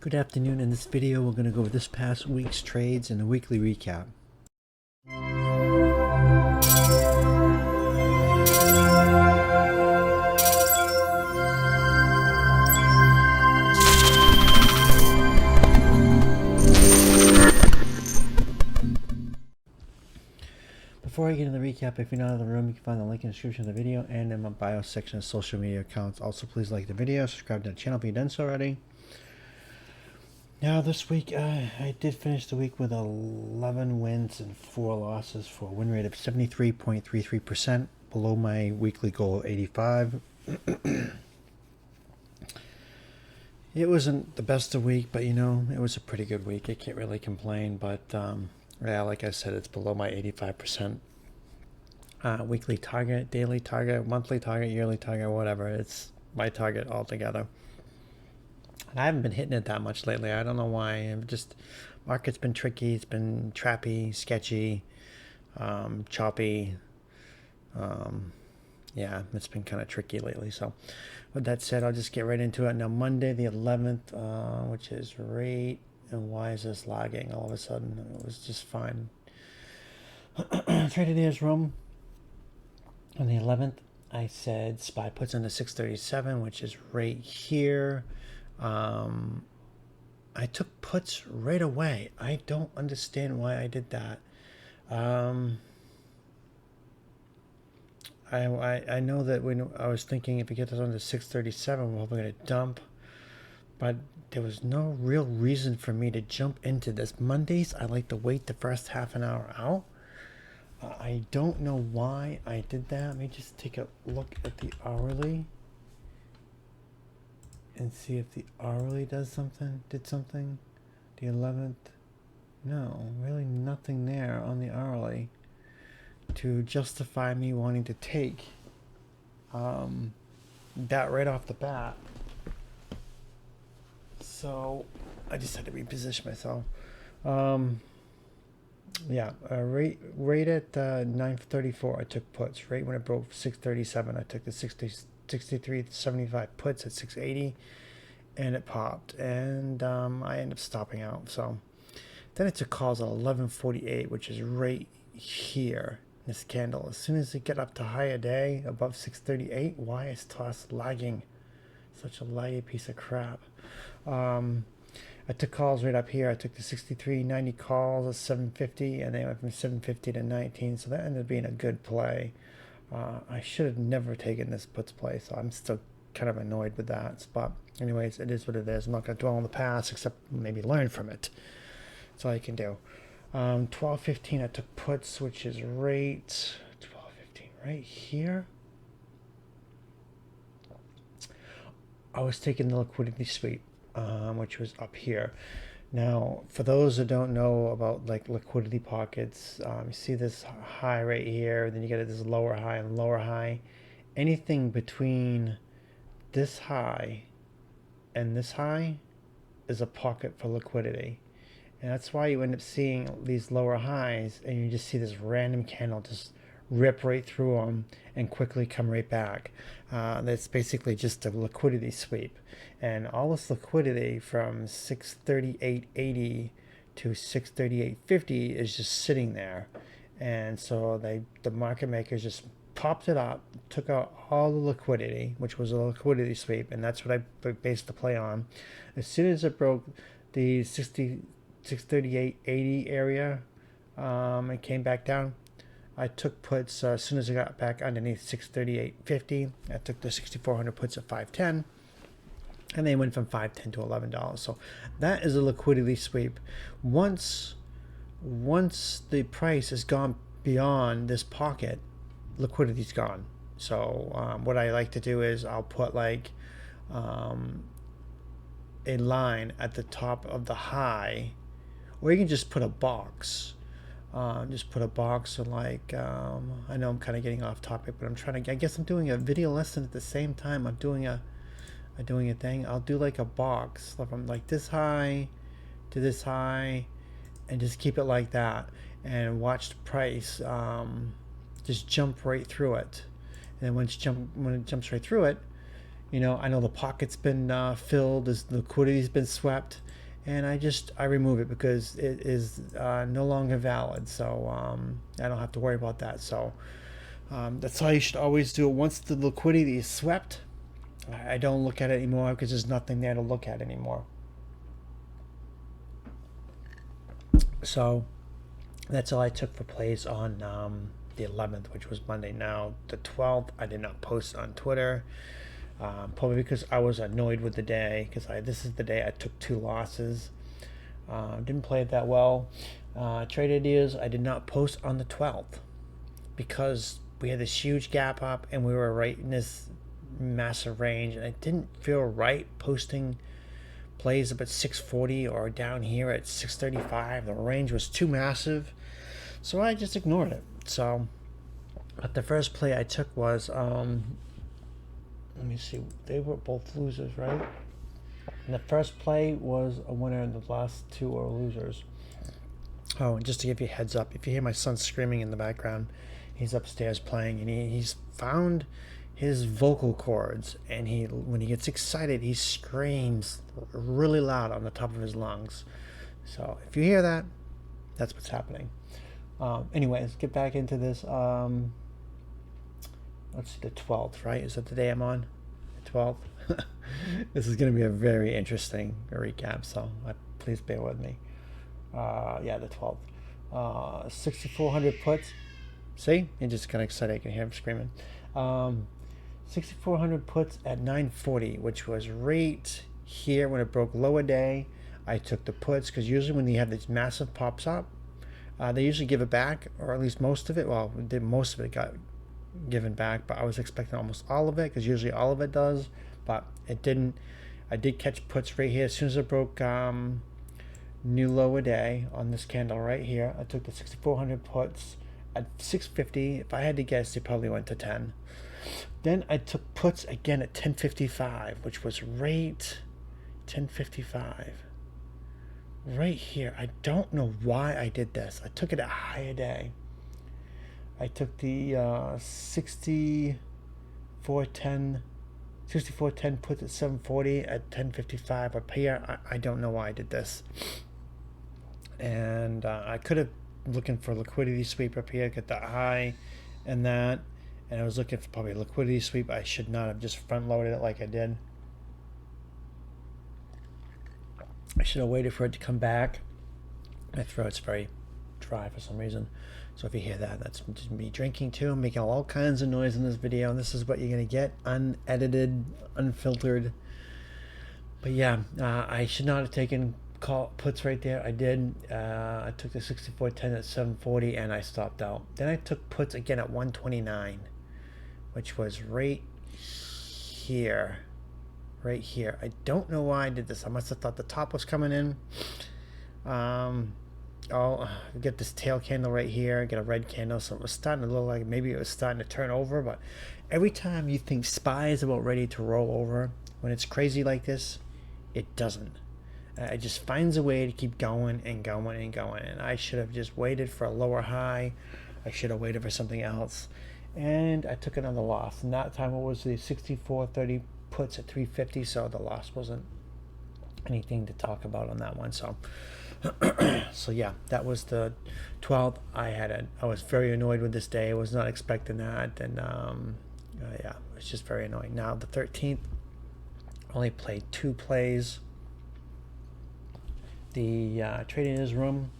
Good afternoon. In this video, we're going to go over this past week's trades and a weekly recap. Before I get into the recap, if you're not in the room, you can find the link in the description of the video and in my bio section of social media accounts. Also, please like the video, subscribe to the channel if you've done so already. Now, this week, I did finish the week with 11 wins and 4 losses for a win rate of 73.33%, below my weekly goal of 85. It wasn't the best of week, but it was a pretty good week. I can't really complain, but yeah, like I said, it's below my 85% weekly target, daily target, monthly target, yearly target, whatever. It's my target altogether. And I haven't been hitting it that much lately. I don't know why. Market's been tricky. It's been trappy, sketchy, choppy. Yeah, it's been kind of tricky lately. So with that said, I'll just get right into it. Now, Monday the 11th, which is rate, and why is this lagging all of a sudden? It was just fine. Traded here's room. On the 11th, I said SPY puts on the 637, which is right here. I took puts right away. I don't understand why I did that. I know that when I was thinking if we get this on to 637, we're hoping to dump, but there was no real reason for me to jump into this. Mondays, I like to wait the first half an hour out. I don't know why I did that. Let me just take a look at the hourly and see if the hourly did something. The 11th, no, really nothing there on the hourly to justify me wanting to take that right off the bat. So I just had to reposition myself. Yeah, right at 9:34 I took puts. Right when it broke 637, I took the 63.75 puts at 680, and it popped, and I ended up stopping out. So then it took calls at 11:48, which is right here. This candle, as soon as it get up to higher day above 638, why is TOS lagging? Such a laggy piece of crap. I took calls right up here. I took the 63.90 calls at 750, and they went from 750 to 19, so that ended up being a good play. I should have never taken this puts play, so I'm still kind of annoyed with that. But anyways, it is what it is. I'm not going to dwell on the past, except maybe learn from it. That's all you can do. 12.15 I took puts, which is right 12.15 right here. I was taking the liquidity sweep, which was up here. Now, for those who don't know about like liquidity pockets, you see this high right here, then you get this lower high and lower high. Anything between this high and this high is a pocket for liquidity. And that's why you end up seeing these lower highs, and you just see this random candle just rip right through them and quickly come right back. That's basically just a liquidity sweep, and all this liquidity from 638.80 to 638.50 is just sitting there. And so the market makers just popped it up, took out all the liquidity, which was a liquidity sweep, and that's what I based the play on. As soon as it broke the 638.80 area, it came back down. I took puts as soon as I got back underneath 638.50. I took the 6,400 puts at 510, and they went from 510 to $11. So that is a liquidity sweep. Once the price has gone beyond this pocket, liquidity's gone. So what I like to do is I'll put like a line at the top of the high, or you can just put a box. Just put a box, and like I know I'm kind of getting off topic, but I guess I'm doing a video lesson at the same time I'm doing a thing. I'll do like a box from like this high to this high, and just keep it like that, and watch the price just jump right through it. And then when it jumps right through it, You know, I know the pocket's been filled, the liquidity's been swept, and I remove it because it is no longer valid. So I don't have to worry about that. So that's how you should always do it. Once the liquidity is swept, I don't look at it anymore because there's nothing there to look at anymore. So that's all I took for plays on the 11th, which was Monday. Now, the 12th, I did not post on Twitter, probably because I was annoyed with the day, because this is the day I took 2 losses. Didn't play it that well. Trade ideas, I did not post on the 12th because we had this huge gap up and we were right in this massive range, and it didn't feel right posting plays up at 640 or down here at 635. The range was too massive, so I just ignored it. So, but the first play I took was let me see, they were both losers, right? And the first play was a winner, and the last 2 are losers. Oh, and just to give you a heads up, if you hear my son screaming in the background, he's upstairs playing, and he's found his vocal cords, and when he gets excited, he screams really loud on the top of his lungs. So if you hear that, that's what's happening. Anyways, get back into this. Let's see, the 12th, right? Is that the day I'm on? The 12th? This is going to be a very interesting recap, so please bear with me. Yeah, the 12th. 6,400 puts. See? You're just kind of excited. I can hear him screaming. 6,400 puts at 940, which was right here when it broke lower day. I took the puts because usually when you have these massive pops up, they usually give it back, or at least most of it. Well, most of it got given back, but I was expecting almost all of it because usually all of it does, but it didn't. I did catch puts right here as soon as it broke new lower day on this candle right here. I took the 6,400 puts at 650. If I had to guess, they probably went to 10. Then I took puts again at 1055, which was right 1055. Right here. I don't know why I did this. I took it at higher day. I took the 6410 puts at 740 at 1055 up here. I don't know why I did this. And I could have looking for liquidity sweep up here, get that high and that. And I was looking for probably a liquidity sweep. I should not have just front loaded it like I did. I should have waited for it to come back. My throat's very dry for some reason. So if you hear that, that's just me drinking too. I'm making all kinds of noise in this video, and this is what you're going to get, unedited, unfiltered. But yeah, I should not have taken puts right there. I did. I took the 6410 at 740, and I stopped out. Then I took puts again at 129, which was right here. Right here. I don't know why I did this. I must have thought the top was coming in. Get this tail candle right here. Get a red candle. So it was starting to look like maybe it was starting to turn over. But every time you think SPY is about ready to roll over, when it's crazy like this, it doesn't. It just finds a way to keep going and going and going. And I should have just waited for a lower high. I should have waited for something else. And I took another loss. And that time it was the 6430 puts at 350, so the loss wasn't anything to talk about on that one. So so yeah, that was the 12th. I was very annoyed with this day. I was not expecting that, and yeah, it was just very annoying. Now the 13th, only played 2 plays. The trading in his room,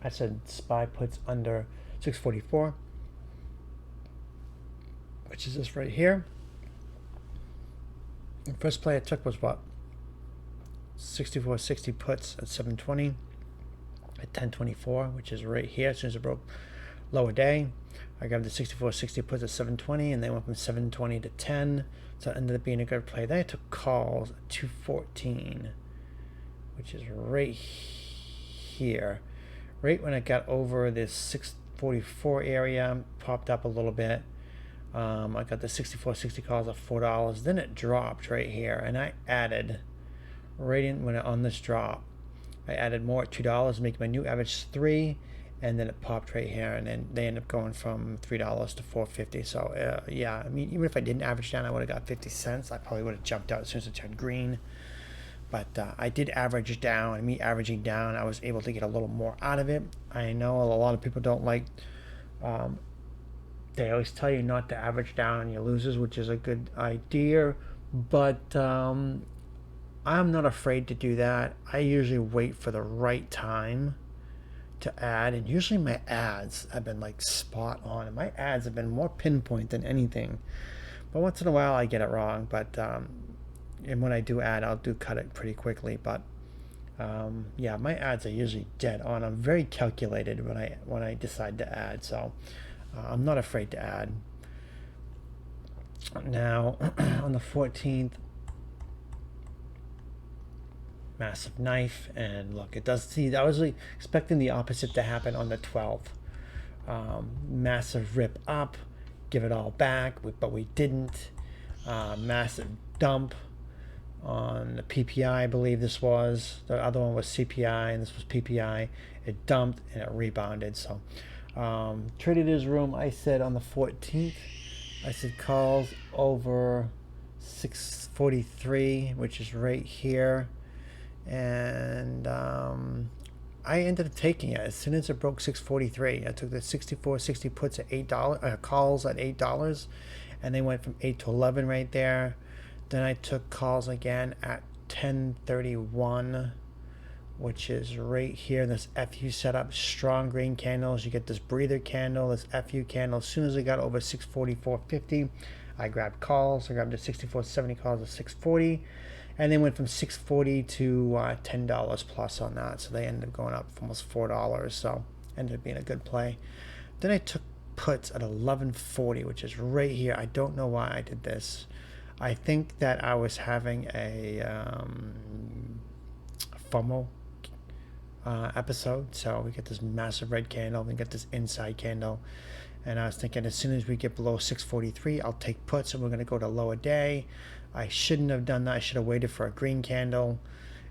I said SPY puts under 644, which is this right here. The first play I took was what? 6460 puts at 720 at 1024, which is right here as soon as it broke lower day. I got the 6460 puts at 720, and they went from 720 to 10, so it ended up being a good play. Then I took calls at 214, which is right here. Right when I got over this 644 area, popped up a little bit. I got the 6460 calls at $4. Then it dropped right here, and I added right in on this drop. I added more at $2 to make my new average 3, and then it popped right here, and then they ended up going from $3 to $4.50. So yeah, I mean, even if I didn't average down, I would have got 50 cents. I probably would have jumped out as soon as it turned green. But I did average down, and me averaging down, I was able to get a little more out of it. I know a lot of people don't like, um, they always tell you not to average down on your losers, which is a good idea, but I'm not afraid to do that. I usually wait for the right time to add, and usually my ads have been like spot on, and my ads have been more pinpoint than anything. But once in a while I get it wrong, but and when I do add, I'll do cut it pretty quickly. But yeah, my ads are usually dead on. I'm very calculated when I decide to add, so I'm not afraid to add. Now on the 14th, massive knife, and look, it does see. I was expecting the opposite to happen on the 12th. Massive rip up, give it all back, but we didn't. Massive dump on the PPI, I believe this was. The other one was CPI, and this was PPI. It dumped and it rebounded. So traded his room. I said on the 14th, I said calls over 643, which is right here, and I ended up taking it as soon as it broke 643. I took the 64.60 puts at $8, calls at $8, and they went from 8 to 11 right there. Then I took calls again at 1031, which is right here. This FU setup, strong green candles. You get this breather candle, this FU candle. As soon as it got over 644.50, I grabbed calls. I grabbed the 64.70 calls at 640, and they went from 640 to $10 plus on that. So they ended up going up almost $4. So ended up being a good play. Then I took puts at 1140, which is right here. I don't know why I did this. I think that I was having a FOMO episode. So we get this massive red candle, we get this inside candle, and I was thinking as soon as we get below 643, I'll take puts, and we're going to go to lower day. I shouldn't have done that. I should have waited for a green candle,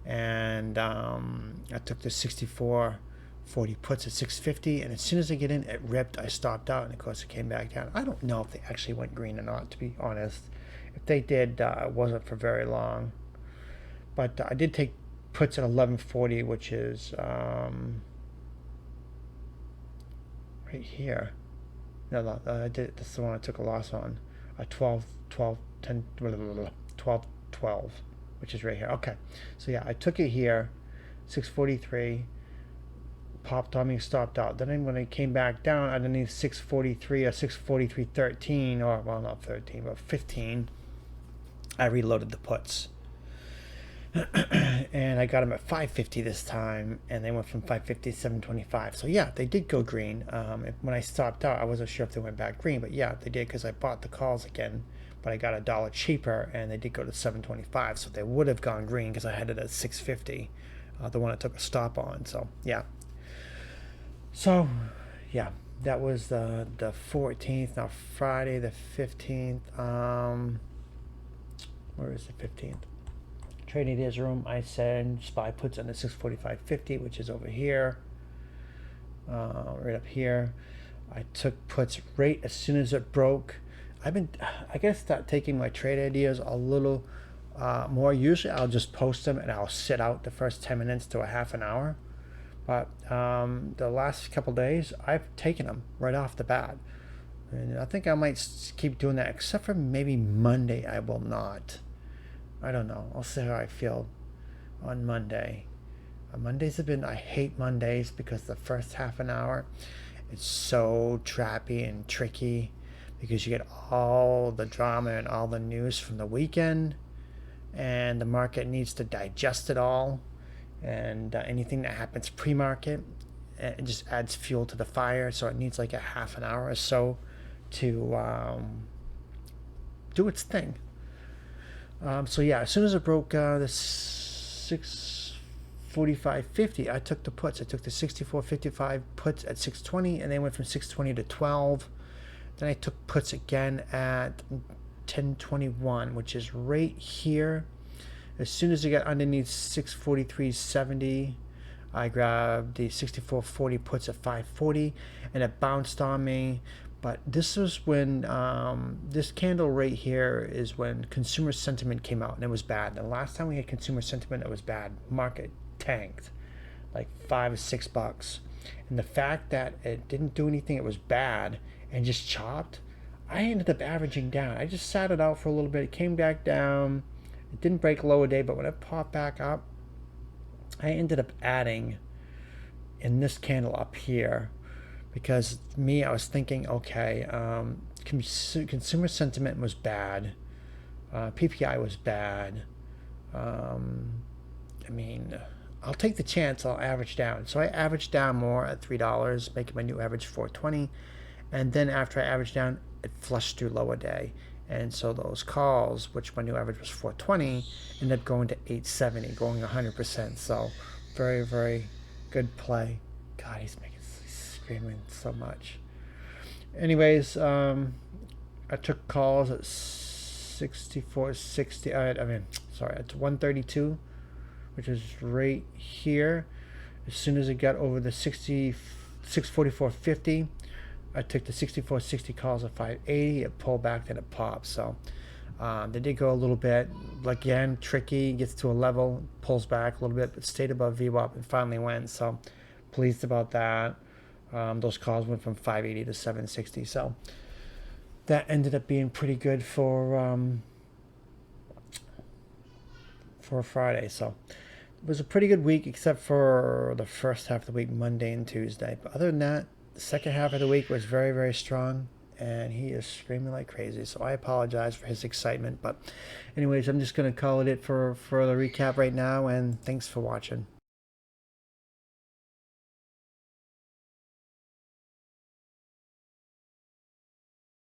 and I took the 64.40 puts at 650, and as soon as I get in, it ripped. I stopped out, and of course it came back down. I don't know if they actually went green or not, to be honest. If they did, it wasn't for very long. But I did take puts at 1140, which is right here. No, I did. That's the one I took a loss on. 12, 10, 12, 12, which is right here. Okay, so yeah, I took it here, 643. Popped on me, stopped out. Then when it came back down underneath 643 or 643.13, or well, not 13, but 15, I reloaded the puts. And I got them at 550 this time, and they went from 550 to 725. So yeah, they did go green. When I stopped out, I wasn't sure if they went back green, but yeah, they did, because I bought the calls again, but I got $1 cheaper, and they did go to 725. So they would have gone green because I had it at 650, the one I took a stop on. So yeah. So yeah, that was the 14th. Now Friday the 15th. Where is the 15th? Trading his room. I said SPY puts on the 645.50, which is over here, right up here. I took puts right as soon as it broke. I gotta start taking my trade ideas a little more. Usually I'll just post them and I'll sit out the first 10 minutes to a half an hour. But the last couple days, I've taken them right off the bat. And I think I might keep doing that, except for maybe Monday I will not. I don't know. I'll see how I feel on Monday. Mondays have been, I hate Mondays because the first half an hour, it's so trappy and tricky because you get all the drama and all the news from the weekend, and the market needs to digest it all. And anything that happens pre-market, it just adds fuel to the fire. So it needs like a half an hour or so to do its thing. So yeah, as soon as it broke the 645.50, I took the puts. I took the 64.55 puts at 620, and they went from 620 to 12. Then I took puts again at 1021, which is right here. As soon as it got underneath 643.70, I grabbed the 64.40 puts at 540, and it bounced on me. But this was when this candle right here is when consumer sentiment came out, and it was bad. The last time we had consumer sentiment, it was bad. Market tanked like $5 or $6, and the fact that it didn't do anything, it was bad, and just chopped. I ended up averaging down. I just sat it out for a little bit. It came back down. It didn't break lower day, but when it popped back up, I ended up adding in this candle up here, because I was thinking, okay, consumer sentiment was bad, PPI was bad. I mean, I'll take the chance. I'll average down. So I averaged down more at $3, making my new average 420, and then after I averaged down, it flushed through lower day. And so those calls, which my new average was 420, ended up going to 870, going 100%. So very, very good play. God, he's screaming so much. Anyways, I took calls at 64.60. It's 132, which is right here. As soon as it got over the 644.50, I took the 64.60 calls at 580. It pulled back, then it popped. So they did go a little bit. Again, tricky. Gets to a level, pulls back a little bit, but stayed above VWAP and finally went. So pleased about that. Those calls went from 580 to 760. So that ended up being pretty good for Friday. So it was a pretty good week, except for the first half of the week, Monday and Tuesday. But other than that, the second half of the week was very, very strong, and he is screaming like crazy. So I apologize for his excitement. But anyways, I'm just going to call it for the recap right now, and thanks for watching.